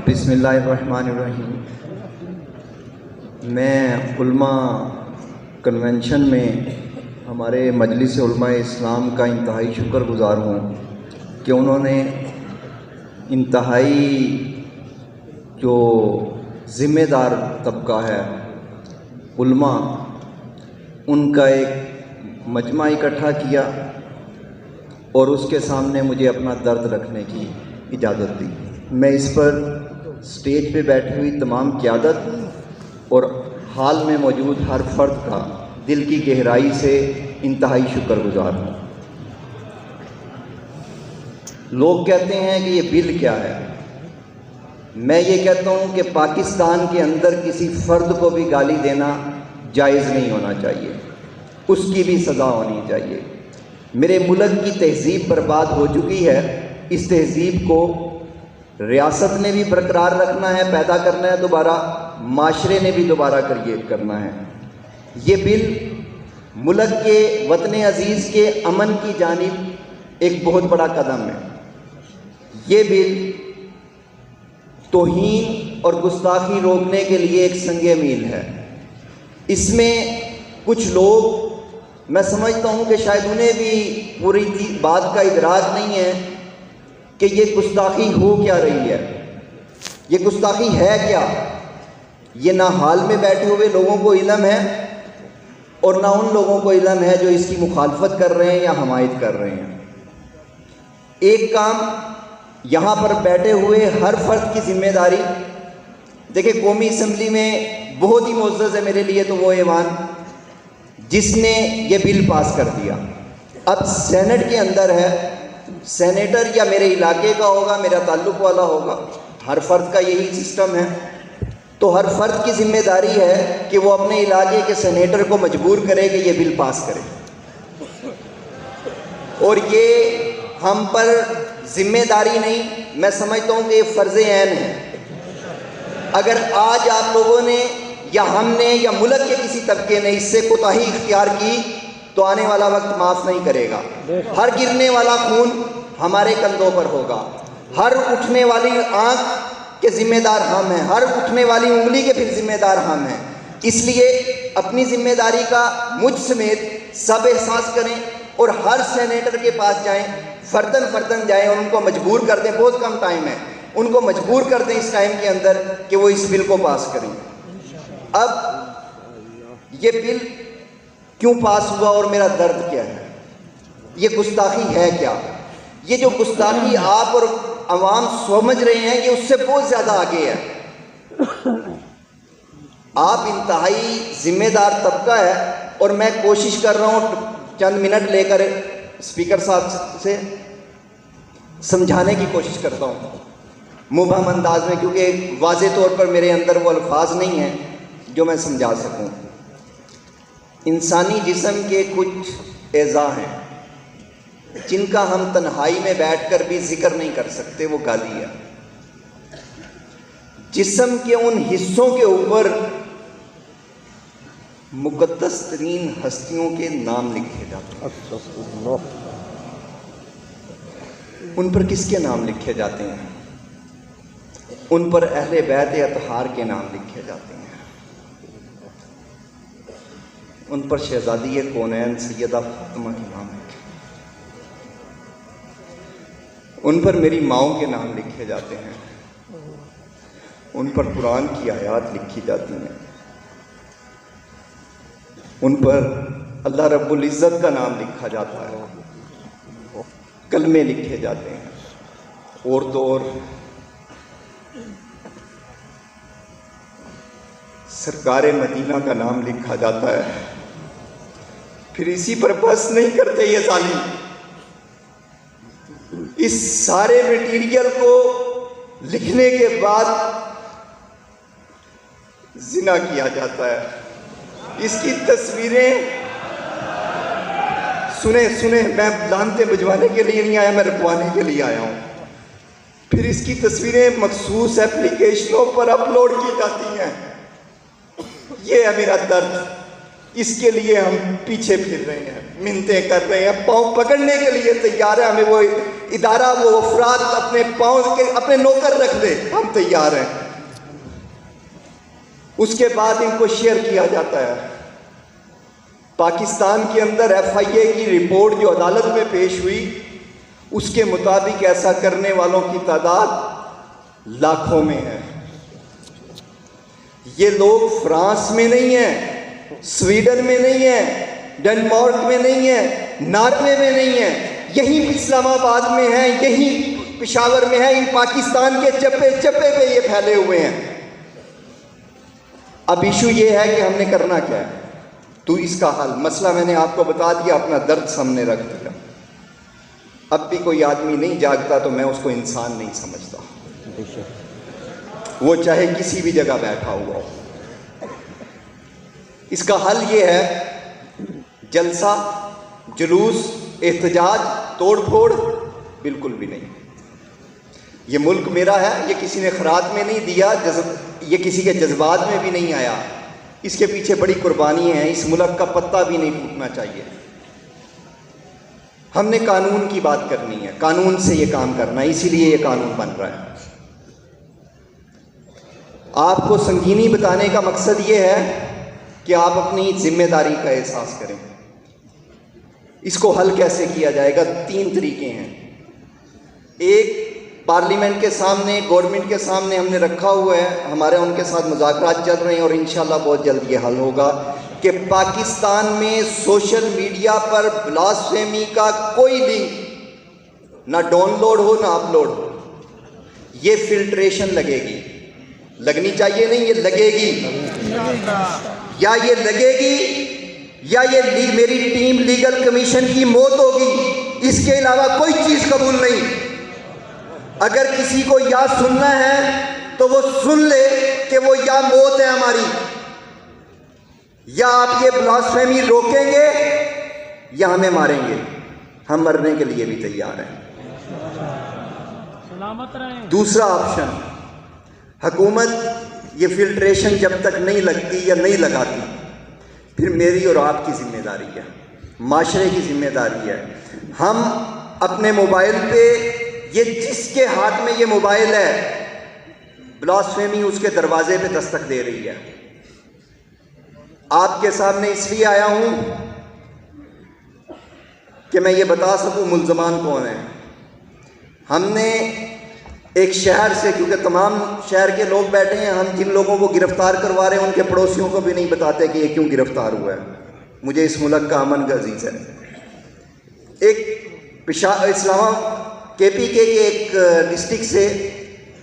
बिस्मिल्लाहिर्रहमानिर्रहीम। मैं उलमा कन्वेंशन में हमारे मजलिस उलमा इस्लाम का इंतहाई शुक्रगुज़ार हूँ कि उन्होंने इंतहाई जो ज़िम्मेदार तबका है उलमा, उनका एक मजमा इकट्ठा किया और उसके सामने मुझे अपना दर्द रखने की इजाज़त दी। मैं इस पर स्टेज पे बैठी हुई तमाम क़यादत और हाल में मौजूद हर फ़र्द का दिल की गहराई से इंतहाई शुक्रगुज़ार हूँ। लोग कहते हैं कि ये बिल क्या है। मैं ये कहता हूँ कि पाकिस्तान के अंदर किसी फ़र्द को भी गाली देना जायज़ नहीं होना चाहिए, उसकी भी सज़ा होनी चाहिए। मेरे मुल्क की तहज़ीब बर्बाद हो चुकी है। इस तहज़ीब को रियासत ने भी बरकरार रखना है, पैदा करना है, दोबारा माशरे ने भी दोबारा क्रिएट करना है। ये बिल मुल्क के वतन अज़ीज़ के अमन की जानिब एक बहुत बड़ा कदम है। ये बिल तौहीन और गुस्ताखी रोकने के लिए एक संगे मील है। इसमें कुछ लोग, मैं समझता हूँ कि शायद उन्हें भी पूरी बात का इदराक नहीं है कि ये गुस्ताखी हो क्या रही है, ये गुस्ताखी है क्या। ये ना हाल में बैठे हुए लोगों को इल्म है और ना उन लोगों को इल्म है जो इसकी मुखालफत कर रहे हैं या हमायत कर रहे हैं। एक काम यहाँ पर बैठे हुए हर फर्द की जिम्मेदारी, देखिए कौमी असम्बली में बहुत ही मोअज़्ज़ज़ है मेरे लिए तो वो ऐवान जिसने ये बिल पास कर दिया। अब सेनेट के अंदर है, सेनेटर या मेरे इलाके का होगा, मेरा ताल्लुक़ वाला होगा, हर फ़र्द का यही सिस्टम है। तो हर फ़र्द की ज़िम्मेदारी है कि वो अपने इलाके के सेनेटर को मजबूर करे कि ये बिल पास करे। और ये हम पर ज़िम्मेदारी नहीं, मैं समझता हूँ कि ये फ़र्ज़ ऐन है। अगर आज आप लोगों ने या हमने या मुल्क के किसी तबके ने इससे कोताही इख्तियार की तो आने वाला वक्त माफ़ नहीं करेगा। हर गिरने वाला खून हमारे कंधों पर होगा, हर उठने वाली आँख के ज़िम्मेदार हम हैं, हर उठने वाली उंगली के फिर ज़िम्मेदार हम हैं। इसलिए अपनी ज़िम्मेदारी का मुझ समेत सब एहसास करें और हर सेनेटर के पास जाएं, फ़र्दन फ़र्दन जाएं और उनको मजबूर कर दें। बहुत कम टाइम है, उनको मजबूर कर दें इस टाइम के अंदर कि वो इस बिल को पास करें। अब ये बिल क्यों पास हुआ और मेरा दर्द क्या है, ये गुस्ताखी है क्या। ये जो गुस्ताखी आप और अवाम समझ रहे हैं कि उससे बहुत ज़्यादा आगे है। आप इंतहाई ज़िम्मेदार तबका है और मैं कोशिश कर रहा हूँ चंद मिनट लेकर स्पीकर साहब से समझाने की कोशिश करता हूँ मुबहम अंदाज में, क्योंकि वाज़े तौर पर मेरे अंदर वो अल्फाज नहीं हैं जो मैं समझा सकूं। इंसानी जिस्म के कुछ एज़ा हैं जिनका हम तन्हाई में बैठकर भी जिक्र नहीं कर सकते, वो गाली है। जिस्म के उन हिस्सों के ऊपर मुक़द्दस तरीन हस्तियों के नाम लिखे जाते हैं। उन पर किसके नाम लिखे जाते हैं? उन पर अहले बैत अतहार के नाम लिखे जाते हैं। उन पर शहज़ादी कौनैन सैयदा फातिमा के नाम लिखे, उन पर मेरी माओं के नाम लिखे जाते हैं, उन पर कुरान की आयत लिखी जाती हैं, उन पर अल्लाह रब्बुल इज़्ज़त का नाम लिखा जाता है, कलमे लिखे जाते हैं। और तो और सरकारे मदीना का नाम लिखा जाता है। फिर इसी पर बस नहीं करते ये जालिम, इस सारे मटीरियल को लिखने के बाद जिना किया जाता है। इसकी तस्वीरें सुने, मैं लानते भिजवाने के लिए नहीं आया, मैं रुकवाने के लिए आया हूँ। फिर इसकी तस्वीरें मखसूस एप्लीकेशनों पर अपलोड की जाती हैं। ये है मेरा दर्द, इसके लिए हम पीछे फिर रहे हैं, मिन्नतें कर रहे हैं, पाँव पकड़ने के लिए तैयार है। हमें वो इदारा, वो अफराद अपने पाँव के अपने नौकर रख दे, हम तैयार हैं। उसके बाद इनको शेयर किया जाता है। पाकिस्तान के अंदर FIA की रिपोर्ट जो अदालत में पेश हुई, उसके मुताबिक ऐसा करने वालों की तादाद लाखों में है। ये लोग फ्रांस में नहीं है, स्वीडन में नहीं है, डेनमार्क में नहीं है, नॉर्वे में नहीं है, यहीं इस्लामाबाद में है, यहीं पेशावर में है। इन पाकिस्तान के चप्पे चप्पे पे ये फैले हुए हैं। अब इशू ये है कि हमने करना क्या है, तो इसका हल, मसला मैंने आपको बता दिया, अपना दर्द सामने रख दिया। अब भी कोई आदमी नहीं जागता तो मैं उसको इंसान नहीं समझता, वो चाहे किसी भी जगह बैठा हुआ हो। इसका हल ये है, जलसा, जुलूस, एहतजाज, तोड़ फोड़ बिल्कुल भी नहीं। ये मुल्क मेरा है, ये किसी ने खरात में नहीं दिया, ये किसी के जज्बात में भी नहीं आया। इसके पीछे बड़ी कुर्बानी है, इस मुल्क का पत्ता भी नहीं फूटना चाहिए। हमने कानून की बात करनी है, कानून से ये काम करना है, इसीलिए ये कानून बन रहा है। आपको संगीनी बताने का मकसद ये है कि आप अपनी जिम्मेदारी का एहसास करें। इसको हल कैसे किया जाएगा? 3 तरीके हैं। एक, पार्लियामेंट के सामने, गवर्नमेंट के सामने हमने रखा हुआ है, हमारे उनके साथ मुज़ाकरात चल रहे हैं और इंशाल्लाह बहुत जल्द ये हल होगा कि पाकिस्तान में सोशल मीडिया पर ब्लास्फेमी का कोई लिंक ना डाउनलोड हो ना अपलोड हो। ये फिल्ट्रेशन लगेगी, लगनी चाहिए नहीं, ये लगेगी। या ये लगेगी या ये मेरी टीम लीगल कमीशन की मौत होगी, इसके अलावा कोई चीज़ कबूल नहीं। अगर किसी को या सुनना है तो वो सुन ले कि वो या मौत है हमारी, या आप ये ब्लास्फेमी रोकेंगे या हमें मारेंगे। हम मरने के लिए भी तैयार हैं। सलामत रहें। दूसरा ऑप्शन, हुकूमत ये फिल्ट्रेशन जब तक नहीं लगती या नहीं लगाती, फिर मेरी और आपकी जिम्मेदारी है, माशरे की जिम्मेदारी है। हम अपने मोबाइल पे, ये जिसके हाथ में ये मोबाइल है, ब्लास्फेमी उसके दरवाजे पे दस्तक दे रही है। आपके सामने इसलिए आया हूं कि मैं ये बता सकूं मुल्ज़मान कौन है। हमने एक शहर से, क्योंकि तमाम शहर के लोग बैठे हैं, हम जिन लोगों को गिरफ्तार करवा रहे हैं उनके पड़ोसियों को भी नहीं बताते कि ये क्यों गिरफ्तार हुआ है। मुझे इस मुल्क का अमन अजीज है। एक KPK के एक डिस्ट्रिक्ट से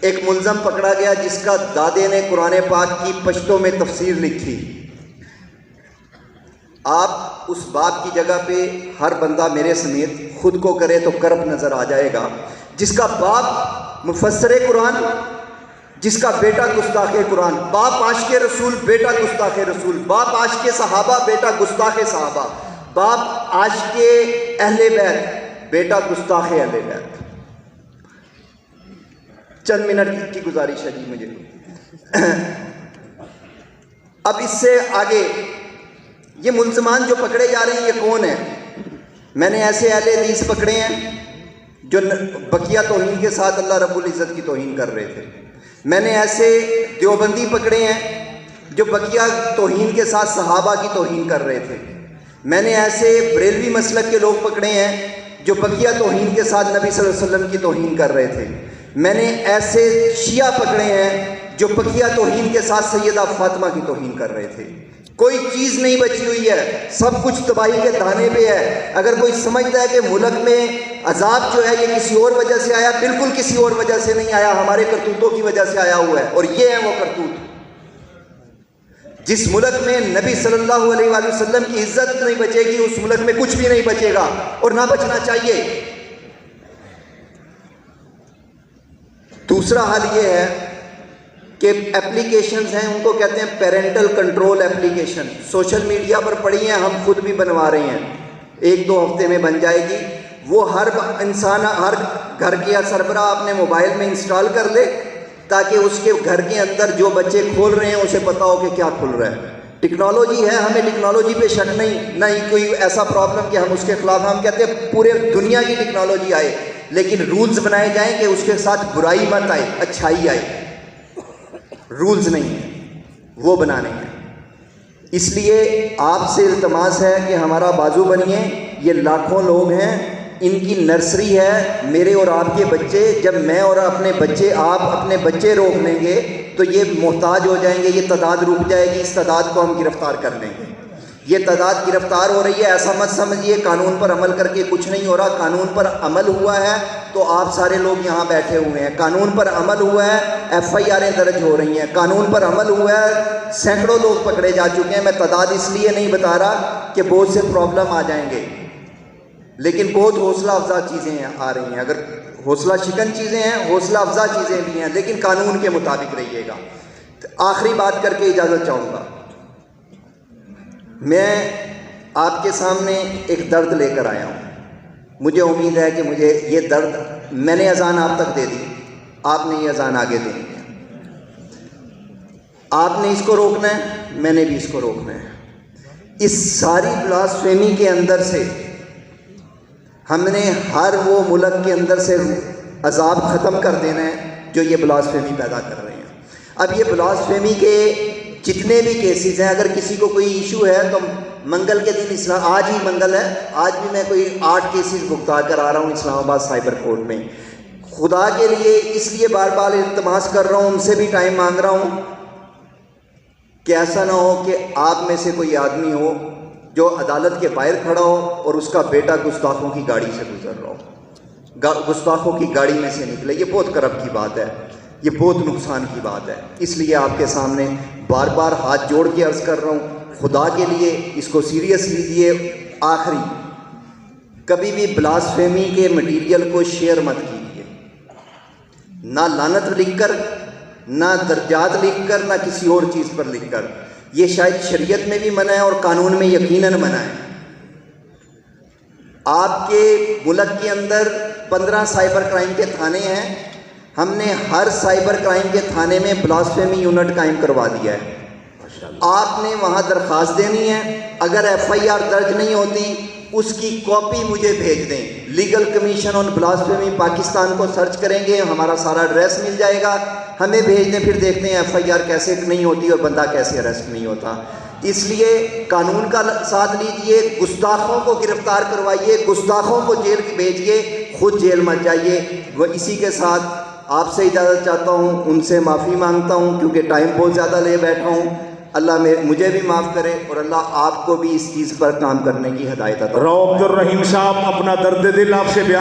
एक मुल्ज़म पकड़ा गया जिसका दादे ने कुरान पाक की पश्तो में तफसीर लिखी। आप उस बाप की जगह पे हर बंदा मेरे समेत खुद को करे तो कर्ब नज़र आ जाएगा, जिसका बाप मुफस्सरे कुरान, जिसका बेटा गुस्ताखे कुरान, बाप आशिक़े रसूल, बेटा गुस्ताखे रसूल, बाप आशिक़े सहाबा, बेटा गुस्ताखे सहाबा, बाप आशिक़े अहले बैत, बेटा गुस्ताखे अहले बैत। चंद मिनट की गुजारिश है जी मुझे। अब इससे आगे ये मुल्ज़मान जो पकड़े जा रहे हैं, ये कौन है? मैंने ऐसे अहले हदीस पकड़े हैं जो बकिया तौहीन के साथ अल्लाह रब्बुल इज़्ज़त की तौहीन कर रहे थे। मैंने ऐसे देवबंदी पकड़े हैं जो बकिया तौहीन के साथ सहाबा की तौहीन कर रहे थे। मैंने ऐसे बरेलवी मसलक के लोग पकड़े हैं जो बकिया तौहीन के साथ नबी सल्लल्लाहु अलैहि वसल्लम की तौहीन कर रहे थे। मैंने ऐसे शिया पकड़े हैं जो बकिया तौहीन के साथ सैयदा फातिमा की तौहीन कर रहे थे। कोई चीज़ नहीं बची हुई है, सब कुछ तबाही के दाने पे है। अगर कोई समझता है कि मुल्क में अजाब जो है ये किसी और वजह से आया, बिल्कुल किसी और वजह से नहीं आया, हमारे करतूतों की वजह से आया हुआ है। और ये है वो करतूत, जिस मुल्क में नबी सल्लल्लाहु अलैहि वसल्लम की इज्जत नहीं बचेगी, उस मुल्क में कुछ भी नहीं बचेगा और ना बचना चाहिए। दूसरा हल ये है कि एप्लीकेशंस हैं, उनको कहते हैं parental control application. Social media पर पड़ी हैं, हम खुद भी बनवा रहे हैं, 1-2 हफ्ते में बन जाएगी। वो हर इंसान, हर घर के सरबराह अपने मोबाइल में इंस्टॉल कर ले, ताकि उसके घर के अंदर जो बच्चे खोल रहे हैं उसे पता हो कि क्या खुल रहा है। टेक्नोलॉजी है, हमें टेक्नोलॉजी पे शक नहीं, ना ही कोई ऐसा प्रॉब्लम कि हम उसके खिलाफ। हम कहते हैं पूरे दुनिया की टेक्नोलॉजी आए, लेकिन रूल्स बनाए जाएं कि उसके साथ बुराई मत आए, अच्छाई आए। रूल्स नहीं है, वो बनाने हैं। इसलिए आपसे इल्तमास है कि हमारा बाजू बनिए। ये लाखों लोग हैं, इनकी नर्सरी है, मेरे और आपके बच्चे। जब मैं और अपने बच्चे, आप अपने बच्चे रोक लेंगे तो ये मोहताज हो जाएंगे, ये तादाद रुक जाएगी, इस तादाद को हम गिरफ्तार कर लेंगे। ये तादाद गिरफ्तार हो रही है, ऐसा मत समझिए कानून पर अमल करके कुछ नहीं हो रहा। कानून पर अमल हुआ है तो आप सारे लोग यहाँ बैठे हुए हैं। कानून पर अमल हुआ है, FIR दर्ज हो रही हैं। कानून पर अमल हुआ है, सैकड़ों लोग पकड़े जा चुके हैं। मैं तादाद इसलिए नहीं बता रहा कि बहुत से प्रॉब्लम आ जाएंगे, लेकिन बहुत हौसला अफजा चीज़ें आ रही हैं। अगर हौसला शिकन चीज़ें हैं, हौसला अफजा चीज़ें भी हैं, लेकिन कानून के मुताबिक रहिएगा। तो आखिरी बात करके इजाज़त चाहूँगा। मैं आपके सामने एक दर्द लेकर आया हूँ। मुझे उम्मीद है कि मुझे ये दर्द, मैंने अजान आप तक दे दी, आपने ये अजान आगे देनी है। आपने इसको रोकना है, मैंने भी इसको रोकना है। इस सारी ब्लास्फेमी के अंदर से हमने हर वो मुल्क के अंदर से अजाब ख़त्म कर देना है जो ये ब्लास्फेमी पैदा कर रहे हैं। अब ये ब्लास्फेमी के जितने भी केसेस हैं, अगर किसी को कोई इशू है तो मंगल के दिन इस्लाम, आज ही मंगल है, आज भी मैं कोई 8 केसेस भुगता कर आ रहा हूँ इस्लामाबाद साइबर कोर्ट में। खुदा के लिए इसलिए बार बार इल्तमास कर रहा हूँ, उनसे भी टाइम मांग रहा हूँ कि ऐसा ना हो कि आप में से कोई आदमी हो जो अदालत के बाहर खड़ा हो और उसका बेटा गुस्ताखों की गाड़ी से गुजर रहा हो, गुस्ताखों की गाड़ी में से निकले। ये बहुत करब की बात है, ये बहुत नुकसान की बात है। इसलिए आपके सामने बार बार हाथ जोड़ के अर्ज़ कर रहा हूँ, खुदा के लिए इसको सीरियस लीजिए। आखिरी, कभी भी ब्लास्फेमी के मटीरियल को शेयर मत कीजिए, ना लानत लिखकर, ना दर्जात लिखकर, ना किसी और चीज़ पर लिखकर। ये शायद शरीयत में भी मना है और कानून में यकीनन मना है। आपके मुल्क के अंदर 15 साइबर क्राइम के थाने हैं। हमने हर साइबर क्राइम के थाने में ब्लास्फेमी यूनिट कायम करवा दिया है। आपने वहाँ दरख्वास्त देनी है। अगर FIR दर्ज नहीं होती, उसकी कॉपी मुझे भेज दें। Legal commission on blasphemy Pakistan को सर्च करेंगे, हमारा सारा एड्रेस मिल जाएगा, हमें भेज दें। फिर देखते हैं FIR कैसे नहीं होती और बंदा कैसे अरेस्ट नहीं होता। इसलिए कानून का साथ लीजिए, गुस्ताखों को गिरफ्तार करवाइए, गुस्ताखों को जेल भेजिए, खुद जेल मत जाइए। वह इसी के साथ आपसे इजाज़त चाहता हूँ, उनसे माफ़ी मांगता हूँ क्योंकि टाइम बहुत ज़्यादा ले बैठा हूँ। अल्लाह मुझे भी माफ़ करे और अल्लाह आपको भी इस चीज़ पर काम करने की हिदायत अता। रऊफ अब्दुल रहीम साहब अपना दर्द दिल आपसे